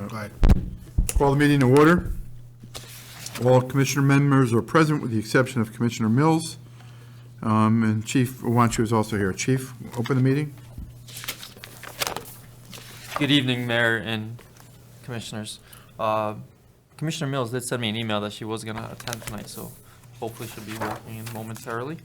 Glad. Call the meeting to order. All commissioner members are present with the exception of Commissioner Mills. And Chief Wanchu is also here. Chief, open the meeting. Good evening, Mayor and Commissioners. Commissioner Mills did send me an email that she was going to attend tonight, so hopefully she'll be walking in momentarily.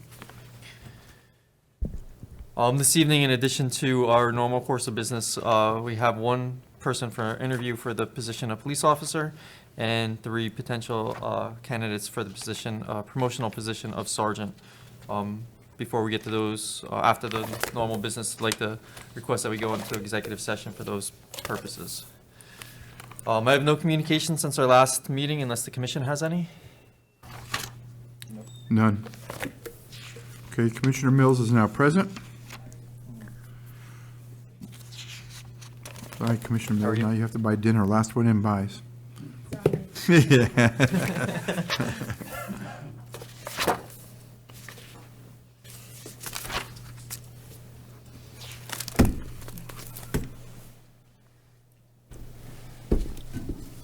This evening, in addition to our normal course of business, we have one person for interview for the position of police officer and 3 potential candidates for the position, promotional position of sergeant. Before we get to those, after the normal business, I'd like to request that we go into executive session for those purposes. I have no communication since our last meeting unless the commission has any. None. Okay, Commissioner Mills is now present. All right, Commissioner Mills, now you have to buy dinner. Last one in buys. Yeah.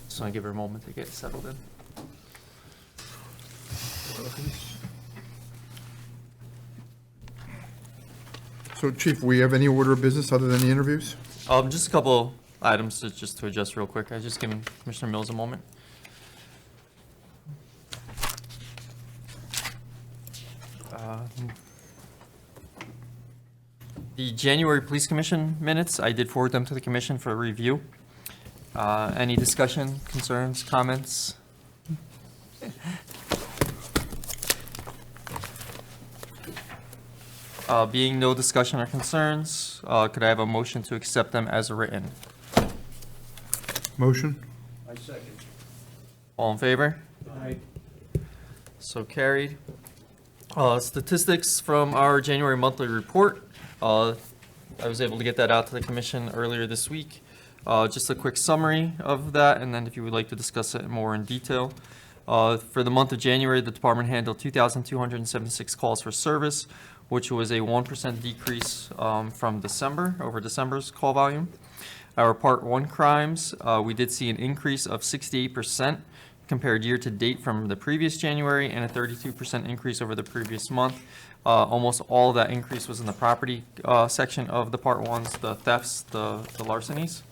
Just want to give her a moment to get settled in. So, Chief, we have any order of business other than the interviews? Just a couple items to adjust real quick. I was just giving Commissioner Mills a moment. The January Police Commission minutes, I did forward them to the commission for review. Any discussion, concerns, comments? Being no discussion or concerns, could I have a motion to accept them as written? Motion? I second. All in favor? Aye. So carried. Statistics from our January monthly report. I was able to get that out to the commission earlier this week. Just a quick summary of that, and then if you would like to discuss it more in detail. For the month of January, the department handled 2,276 calls for service, which was a 1% decrease from December, over December's call volume. Our Part 1 crimes, we did see an increase of 68% compared year to date from the previous January, and a 32% increase over the previous month. Almost all of that increase was in the property section of the Part 1s, the thefts, the larcenies.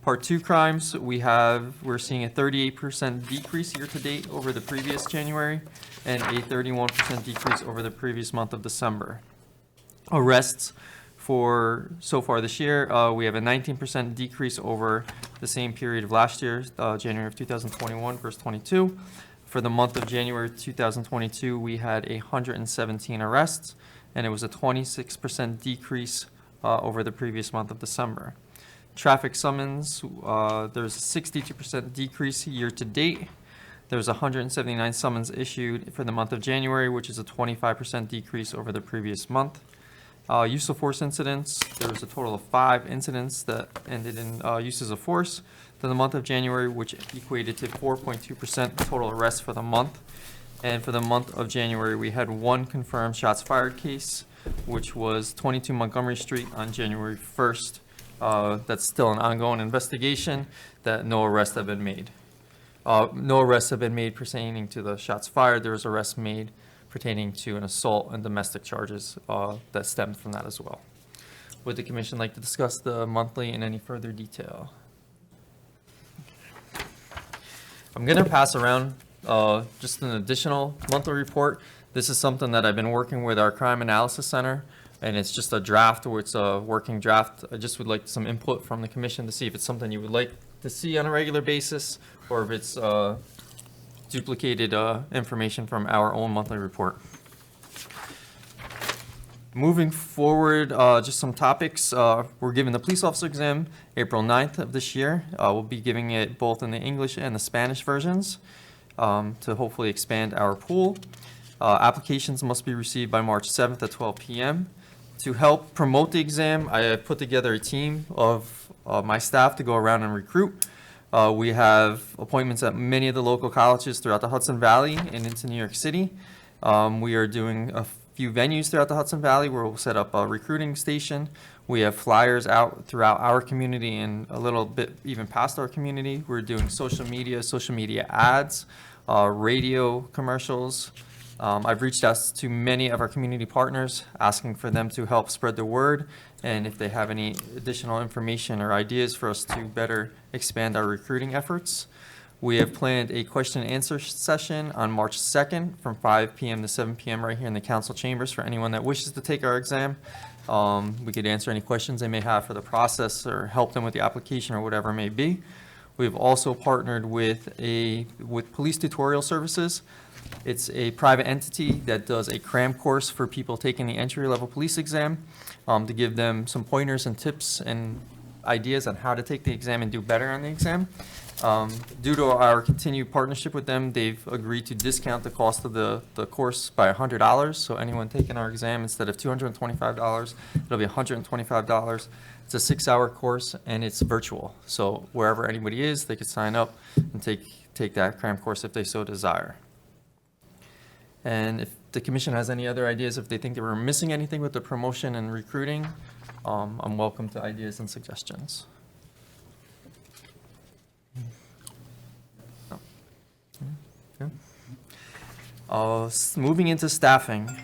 Part 2 crimes, we're seeing a 38% decrease year to date over the previous January, and a 31% decrease over the previous month of December. Arrests for so far this year, we have a 19% decrease over the same period of last year, January of 2021 versus 22. For the month of January 2022, we had 117 arrests, and it was a 26% decrease over the previous month of December. Traffic summons, there's a 62% decrease year to date. There was 179 summons issued for the month of January, which is a 25% decrease over the previous month. Use of force incidents, there was a total of 5 incidents that ended in uses of force for the month of January, which equated to 4.2% total arrests for the month. And for the month of January, we had 1 confirmed shots fired case, which was 22 Montgomery Street on January 1st. That's still an ongoing investigation, that no arrests have been made. No arrests have been made pertaining to the shots fired. There was arrests made pertaining to an assault and domestic charges that stemmed from that as well. Would the commission like to discuss the monthly in any further detail? I'm going to pass around just an additional monthly report. This is something that I've been working with our Crime Analysis Center, and it's just a draft, or it's a working draft. I just would like some input from the commission to see if it's something you would like to see on a regular basis, or if it's duplicated information from our own monthly report. Moving forward, just some topics. We're giving the police officer exam April 9th of this year. We'll be giving it both in the English and the Spanish versions to hopefully expand our pool. Applications must be received by March 7th at 12 p.m. To help promote the exam, I have put together a team of my staff to go around and recruit. We have appointments at many of the local colleges throughout the Hudson Valley and into New York City. We are doing few venues throughout the Hudson Valley where we'll set up a recruiting station. We have flyers out throughout our community and a little bit even past our community. We're doing social media ads, radio commercials. I've reached out to many of our community partners, asking for them to help spread the word, and if they have any additional information or ideas for us to better expand our recruiting efforts. We have planned a question and answer session on March 2nd from 5 p.m. to 7 p.m. right here in the council chambers for anyone that wishes to take our exam. We could answer any questions they may have for the process or help them with the application or whatever it may be. We've also partnered with Police Tutorial Services. It's a private entity that does a cram course for people taking the entry-level police exam, to give them some pointers and tips and ideas on how to take the exam and do better on the exam. Due to our continued partnership with them, they've agreed to discount the cost of the course by $100. So anyone taking our exam, instead of $225, it'll be $125. It's a 6-hour course and it's virtual. So wherever anybody is, they could sign up and take that cram course if they so desire. And if the commission has any other ideas, if they think they were missing anything with the promotion and recruiting, I'm welcome to ideas and suggestions. Moving into staffing.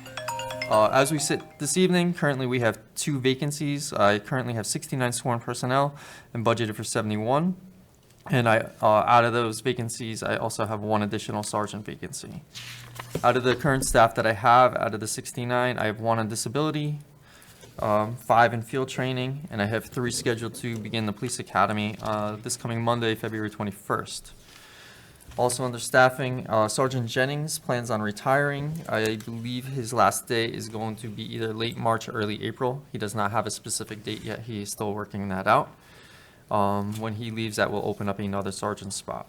As we sit this evening, currently we have 2 vacancies. I currently have 69 sworn personnel and budgeted for 71. And out of those vacancies, I also have 1 additional sergeant vacancy. Out of the current staff that I have, out of the 69, I have 1 on disability, 5 in field training, and I have 3 scheduled to begin the police academy this coming Monday, February 21st. Also under staffing, Sergeant Jennings plans on retiring. I believe his last day is going to be either late March or early April. He does not have a specific date yet. He is still working that out. When he leaves, that will open up another sergeant spot.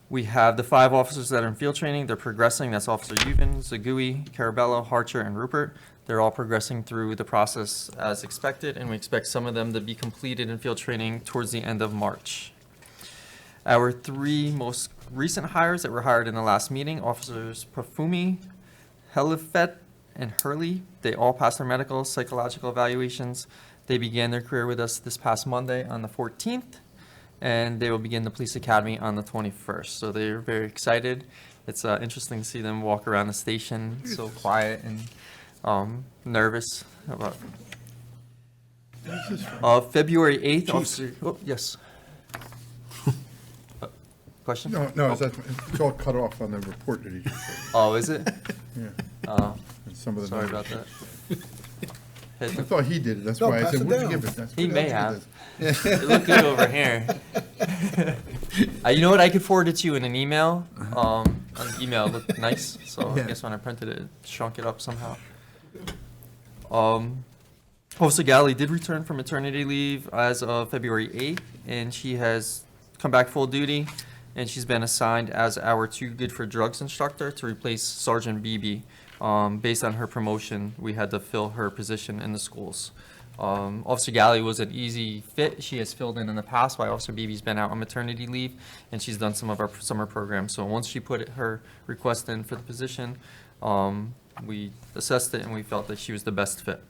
We have the 5 officers that are in field training. They're progressing. That's Officer Uven, Zagui, Carabello, Harcher, and Rupert. They're all progressing through the process as expected, and we expect some of them to be completed in field training towards the end of March. Our 3 most recent hires that were hired in the last meeting, Officers Profumi, Helifet, and Hurley, they all passed their medical, psychological evaluations. They began their career with us this past Monday on the 14th, and they will begin the police academy on the 21st. So they're very excited. It's interesting to see them walk around the station so quiet and nervous about. February 8th, Officer. Oh, yes. Question? No, it's all cut off on the report that he just said. Oh, is it? Yeah. And some of the Sorry numbers. about that. I thought he did it, that's No, why I pass said, it what'd you down. give it? That's He what may else have. did. It looked good over here. You know what? I could forward it to you in an email. On the email, it looked nice. So Yeah. I guess when I printed it, it shrunk it up somehow. Officer Galley did return from maternity leave as of February 8th, and she has come back full duty, and she's been assigned as our Too Good for Drugs instructor to replace Sergeant Beebe. Based on her promotion, we had to fill her position in the schools. Officer Galley was an easy fit. She has filled in the past while Officer Beebe's been out on maternity leave, and she's done some of our summer programs. So once she put her request in for the position, we assessed it and we felt that she was the best fit.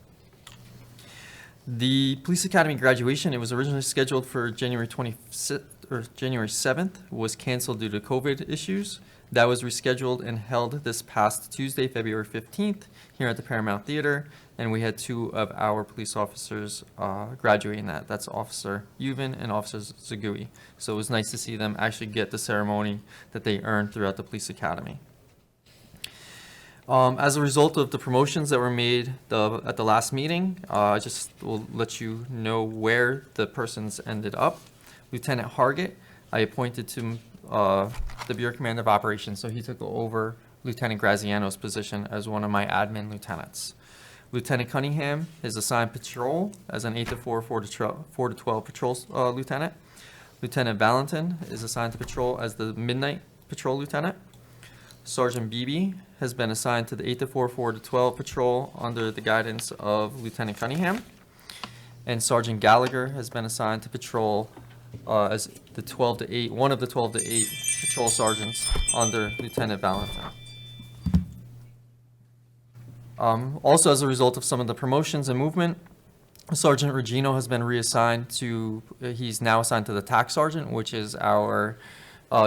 The Police Academy graduation, it was originally scheduled for January 7th, was canceled due to COVID issues. That was rescheduled and held this past Tuesday, February 15th, here at the Paramount Theater, and we had 2 of our police officers graduating that. That's Officer Uven and Officer Zagui. So it was nice to see them actually get the ceremony that they earned throughout the Police Academy. As a result of the promotions that were made at the last meeting, I just will let you know where the persons ended up. Lieutenant Hargett, I appointed to the Bureau Commander of Operations, so he took over Lieutenant Graziano's position as one of my admin lieutenants. Lieutenant Cunningham is assigned patrol as an 8 to 4, 4 to 12 patrol lieutenant. Lieutenant Valentin is assigned to patrol as the midnight patrol lieutenant. Sergeant Beebe has been assigned to the 8 to 4, 4 to 12 patrol under the guidance of Lieutenant Cunningham. And Sergeant Gallagher has been assigned to patrol as the 12 to 8, one of the 12 to 8 patrol sergeants under Lieutenant Valentin. Also, as a result of some of the promotions and movement, Sergeant Regino has been reassigned to, he's now assigned to the TAC Sergeant, which is our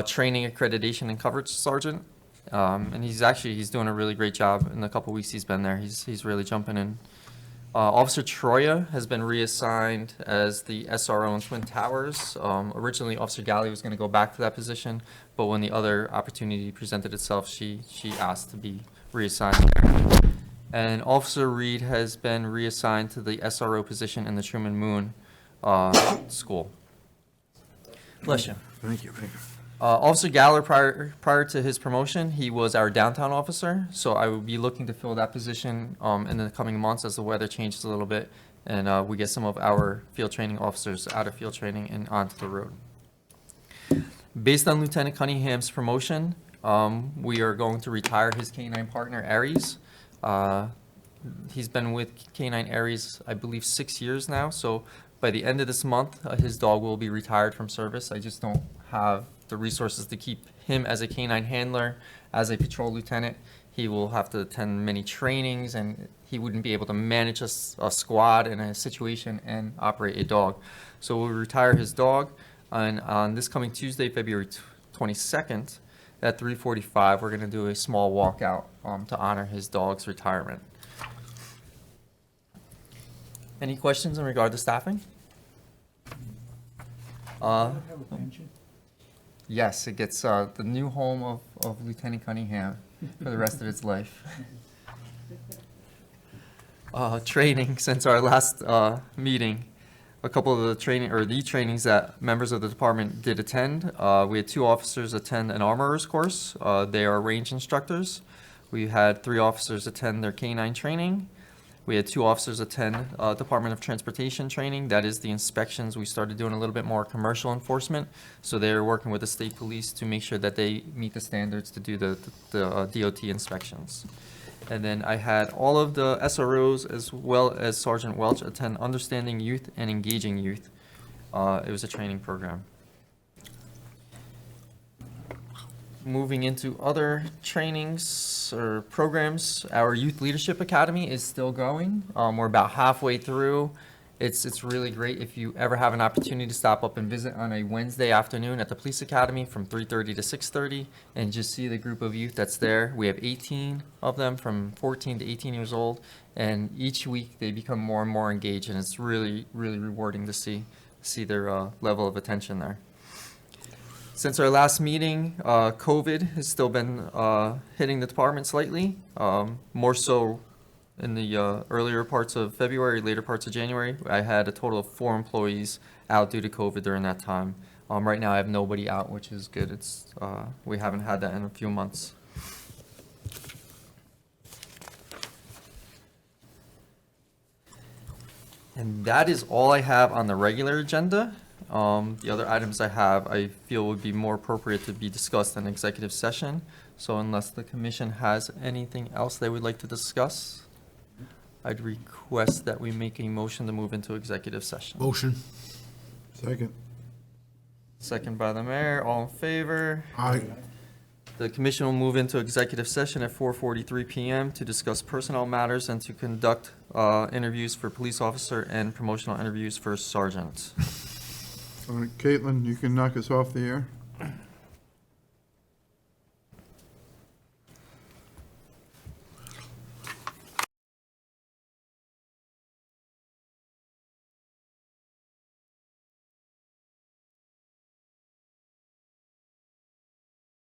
training, accreditation, and coverage sergeant. And he's doing a really great job in the couple weeks he's been there. He's really jumping in. Officer Troya has been reassigned as the SRO in Twin Towers. Originally, Officer Galley was going to go back to that position, but when the other opportunity presented itself, she asked to be reassigned there. And Officer Reed has been reassigned to the SRO position in the Truman Moon School. Bless you. Thank you. Thank you. Officer Galler, prior to his promotion, he was our downtown officer, so I would be looking to fill that position in the coming months as the weather changes a little bit, and we get some of our field training officers out of field training and onto the road. Based on Lieutenant Cunningham's promotion, we are going to retire his K-9 partner, Aries. He's been with K-9 Aries, I believe, 6 years now, so by the end of this month, his dog will be retired from service. I just don't have the resources to keep him as a K-9 handler, as a patrol lieutenant. He will have to attend many trainings, and he wouldn't be able to manage a squad in a situation and operate a dog. So we'll retire his dog, and on this coming Tuesday, February 22nd, at 3:45, we're going to do a small walkout to honor his dog's retirement. Any questions in regard to staffing? Yes, it gets the new home of Lieutenant Cunningham for the rest of its life. Training, since our last meeting, a couple of the trainings that members of the department did attend. We had 2 officers attend an armorer's course. They are range instructors. We had 3 officers attend their K-9 training. We had 2 officers attend Department of Transportation training. That is the inspections. We started doing a little bit more commercial enforcement. So they're working with the state police to make sure that they meet the standards to do the DOT inspections. And then I had all of the SROs as well as Sergeant Welch attend Understanding Youth and Engaging Youth. It was a training program. Moving into other trainings or programs, our Youth Leadership Academy is still going. We're about halfway through. It's really great if you ever have an opportunity to stop up and visit on a Wednesday afternoon at the Police Academy from 3:30 to 6:30 and just see the group of youth that's there. We have 18 of them from 14 to 18 years old, and each week they become more and more engaged, and it's really, really rewarding to see their level of attention there. Since our last meeting, COVID has still been hitting the department slightly, more so in the earlier parts of February, later parts of January. I had a total of 4 employees out due to COVID during that time. Right now I have nobody out, which is good. We haven't had that in a few months. And that is all I have on the regular agenda. The other items I feel would be more appropriate to be discussed in executive session. So unless the commission has anything else they would like to discuss, I'd request that we make a motion to move into executive session. Motion. Second. Second by the mayor. All in favor? Aye. The commission will move into executive session at 4:43 p.m. to discuss personnel matters and to conduct interviews for police officer and promotional interviews for sergeant. All right, Caitlin, you can knock us off the air.